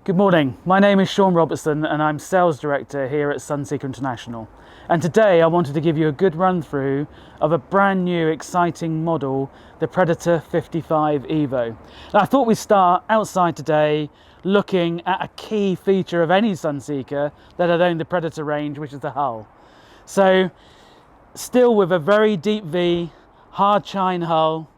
Good morning, my name is Shaun Robertson and I'm Sales Director here at Sunseeker International. And today I wanted to give you a good run through of a brand new exciting model, the Predator 55 EVO. And I thought we'd start outside today looking at a key feature of any Sunseeker that had owned the Predator range, which is the hull. So still with a very deep V, hard chine hull,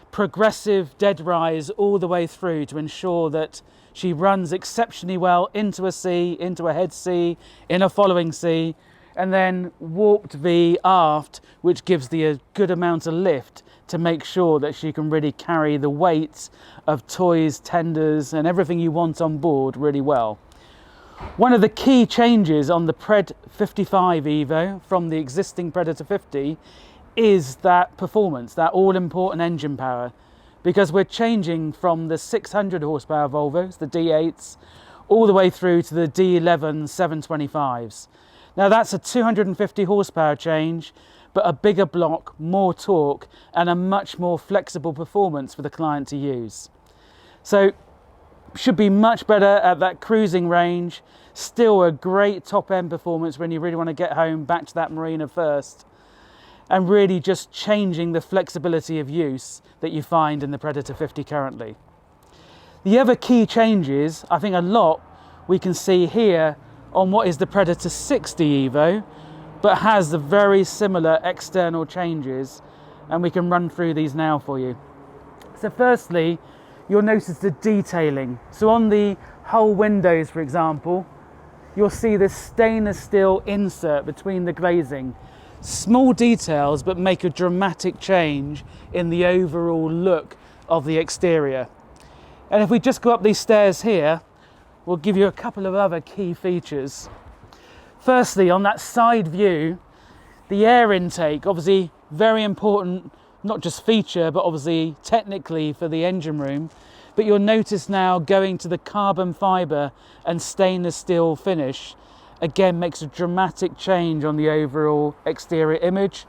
progressive dead rise all the way through to ensure that she runs exceptionally well into a C, into a head C, in a following C, and then warped V aft, which gives a good amount of lift to make sure that she can really carry the weight of toys, tenders, and everything you want on board really well. One of the key changes on the Pred 55 EVO from the existing Predator 50 is that performance, that all-important engine power, because we're changing from the 600 horsepower Volvos, the D8s, all the way through to the D11 725s. Now that's a 250 horsepower change, but a bigger block, more torque, and a much more flexible performance for the client to use. So should be much better at that cruising range, still a great top end performance when you really want to get home back to that marina first, and really just changing the flexibility of use that you find in the Predator 50 currently. The other key changes, I think a lot we can see here on what is the Predator 60 EVO, but has the very similar external changes, and we can run through these now for you. So firstly, you'll notice the detailing. So on the hull windows, for example, you'll see this stainless steel insert between the glazing. Small details, but make a dramatic change in the overall look of the exterior. And if we just go up these stairs here, we'll give you a couple of other key features. Firstly, on that side view, the air intake, obviously very important, not just feature, but obviously technically for the engine room. But you'll notice now going to the carbon fibre and stainless steel finish, again makes a dramatic change on the overall exterior image.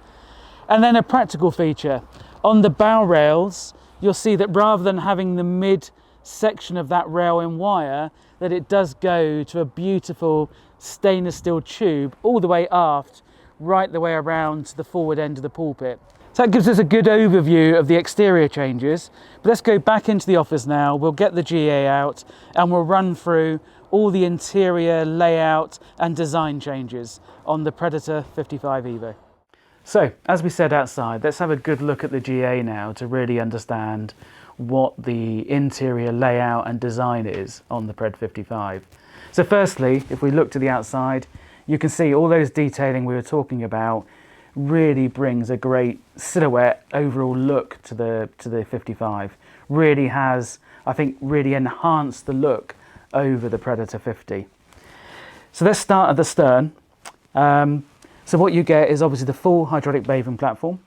And then a practical feature. On the bow rails, you'll see that rather than having the mid section of that rail in wire, that it does go to a beautiful stainless steel tube all the way aft, right the way around to the forward end of the pulpit. So that gives us a good overview of the exterior changes. But let's go back into the office now. We'll get the GA out and we'll run through all the interior layout and design changes on the Predator 55 EVO. So, as we said outside, let's have a good look at the GA now to really understand what the interior layout and design is on the Pred 55. So firstly, if we look to the outside, you can see all those detailing we were talking about really brings a great silhouette overall look to the 55. Really has, I think, really enhanced the look over the Predator 50. So let's start at the stern. So what you get is obviously the full hydraulic bathing platform,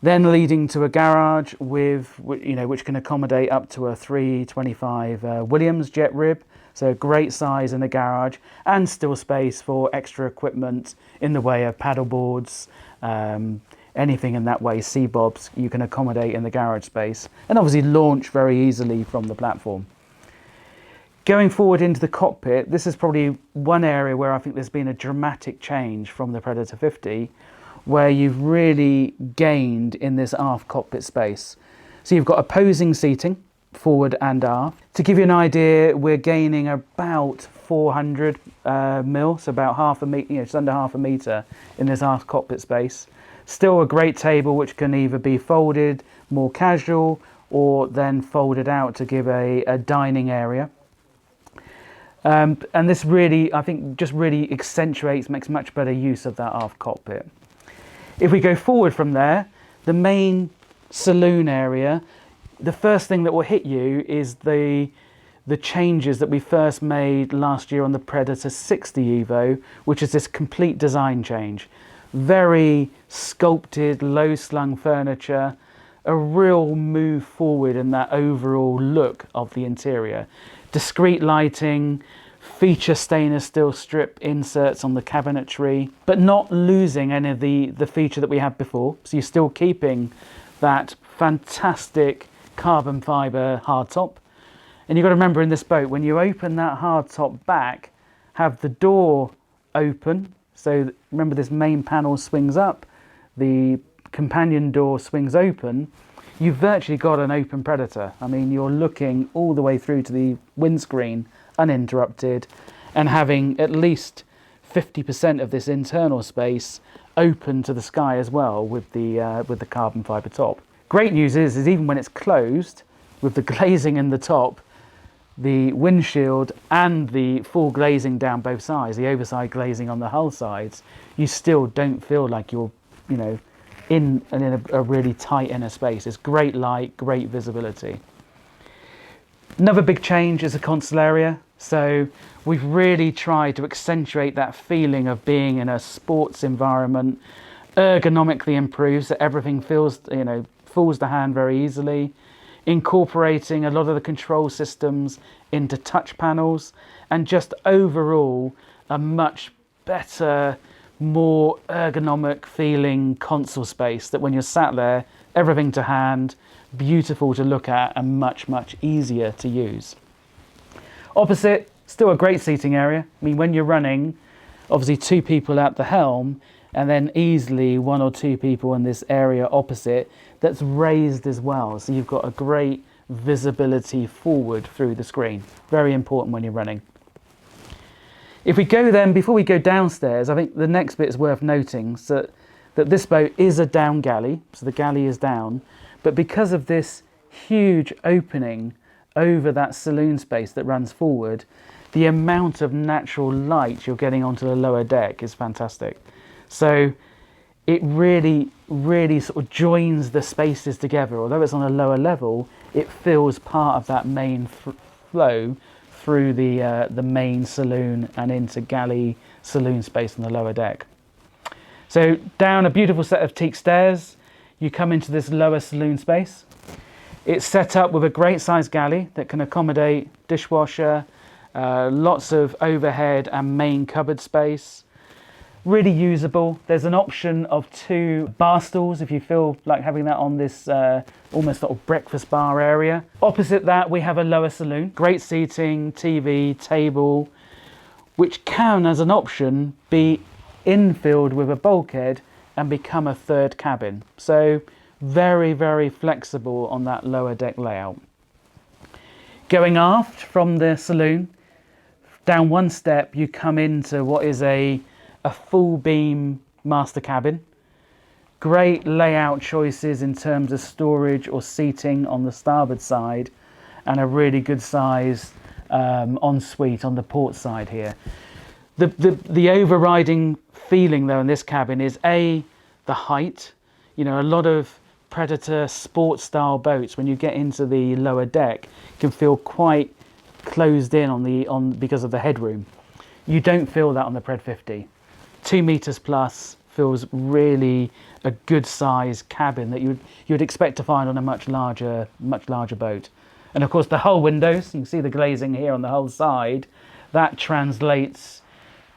then leading to a garage with, which can accommodate up to a 325 Williams jet rib. So great size in the garage, and still space for extra equipment in the way of paddle boards, anything in that way, sea bobs, you can accommodate in the garage space, and obviously launch very easily from the platform. Going forward into the cockpit, this is probably one area where I think there's been a dramatic change from the Predator 50, where you've really gained in this aft cockpit space. So you've got opposing seating, forward and aft. To give you an idea, we're gaining about 400 mil, so about half a meter, just under half a meter in this aft cockpit space. Still a great table which can either be folded more casual or then folded out to give a dining area. And this really, I think, just really accentuates, makes much better use of that aft cockpit. If we go forward from there, the main saloon area, the first thing that will hit you is the changes that we first made last year on the Predator 60 EVO, which is this complete design change. Very sculpted, low-slung furniture, a real move forward in that overall look of the interior. Discreet lighting, feature stainless steel strip inserts on the cabinetry, but not losing any of the feature that we had before. So you're still keeping that fantastic carbon fibre hardtop, And you've got to remember in this boat, when you open that hardtop back, have the door open. So remember, this main panel swings up, the companion door swings open. You've virtually got an open Predator. I mean, you're looking all the way through to the windscreen uninterrupted, and having at least 50% of this internal space open to the sky as well with the carbon fibre top. Great news is even when it's closed, with the glazing in the top, the windshield and the full glazing down both sides, the overside glazing on the hull sides, you still don't feel like you're, you know, in a really tight inner space. It's great light, great visibility. Another big change is the console area. So we've really tried to accentuate that feeling of being in a sports environment, ergonomically improved so everything feels, you know, falls to hand very easily, incorporating a lot of the control systems into touch panels, and just overall a much better, more ergonomic feeling console space that when you're sat there, everything to hand, beautiful to look at, and much, much easier to use. Opposite, still a great seating area. I mean, when you're running, obviously 2 people at the helm, and then easily 1 or 2 people in this area opposite that's raised as well. So you've got a great visibility forward through the screen. Very important when you're running. If we go then, before we go downstairs, I think the next bit is worth noting, so that this boat is a down galley, so the galley is down, but because of this huge opening over that saloon space that runs forward, the amount of natural light you're getting onto the lower deck is fantastic. So it really, really sort of joins the spaces together. Although it's on a lower level, it feels part of that main flow through the main saloon and into galley saloon space on the lower deck. So down a beautiful set of teak stairs, you come into this lower saloon space. It's set up with a great sized galley that can accommodate dishwasher, lots of overhead and main cupboard space. Really usable. There's an option of 2 bar stools if you feel like having that on this almost sort of breakfast bar area. Opposite that, we have a lower saloon. Great seating, TV, table, which can, as an option, be infilled with a bulkhead and become a 3rd cabin. So very, very flexible on that lower deck layout. Going aft from the saloon, down 1 step, you come into what is a full beam master cabin. Great layout choices in terms of storage or seating on the starboard side, and a really good size ensuite on the port side here. The overriding feeling though in this cabin is the height. You know, a lot of Predator sports style boats, when you get into the lower deck, can feel quite closed in because of the headroom. You don't feel that on the Pred 50. 2 meters plus feels really a good size cabin that you'd expect to find on a much larger boat. And of course the hull windows, you can see the glazing here on the hull side, that translates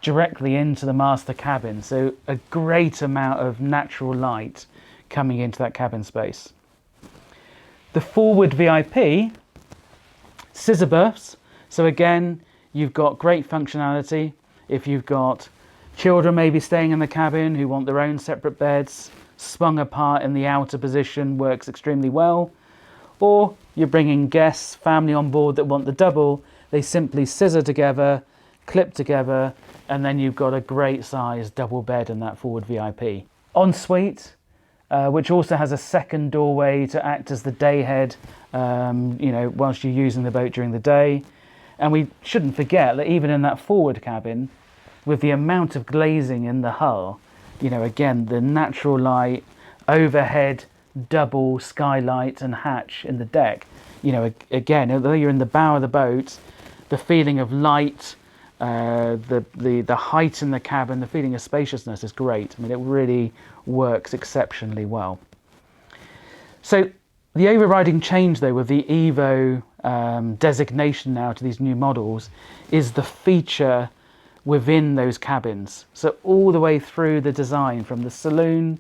directly into the master cabin. So a great amount of natural light coming into that cabin space. The forward VIP, scissor berths. So again, you've got great functionality. If you've got children maybe staying in the cabin who want their own separate beds, swung apart in the outer position works extremely well. Or you're bringing guests, family on board that want the double, they simply scissor together, clip together, and then you've got a great size double bed in that forward VIP. Ensuite, which also has a 2nd doorway to act as the day head, you know, whilst you're using the boat during the day. And we shouldn't forget that even in that forward cabin, with the amount of glazing in the hull, you know, again, the natural light, overhead, double skylight and hatch in the deck, you know, again, although you're in the bow of the boat, the feeling of light, the height in the cabin, the feeling of spaciousness is great. I mean, it really works exceptionally well. So the overriding change though with the EVO designation now to these new models is the feature within those cabins. So all the way through the design, from the saloon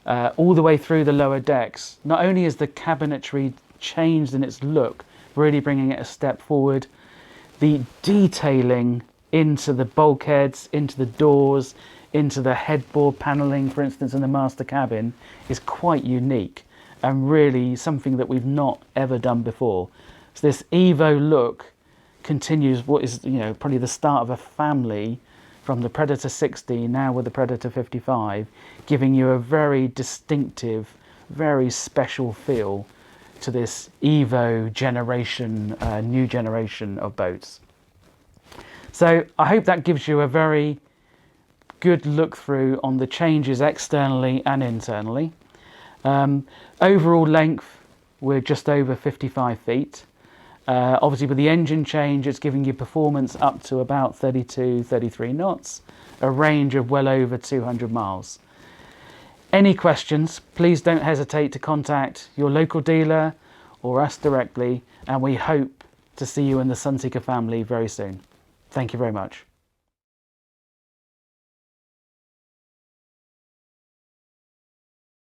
all the way through the lower decks, not only is the cabinetry changed in its look, really bringing it a step forward. The detailing into the bulkheads, into the doors, into the headboard panelling, for instance, in the master cabin, is quite unique and really something that we've not ever done before. So this EVO look continues what is, you know, probably the start of a family from the Predator 60, now with the Predator 55, giving you a very distinctive, very special feel to this EVO generation, new generation of boats. So I hope that gives you a very good look through on the changes externally and internally. Overall length, we're just over 55 feet. Obviously with the engine change, it's giving you performance up to about 32, 33 knots, a range of well over 200 miles. Any questions, please don't hesitate to contact your local dealer or us directly, and we hope to see you in the Sunseeker family very soon. Thank you very much.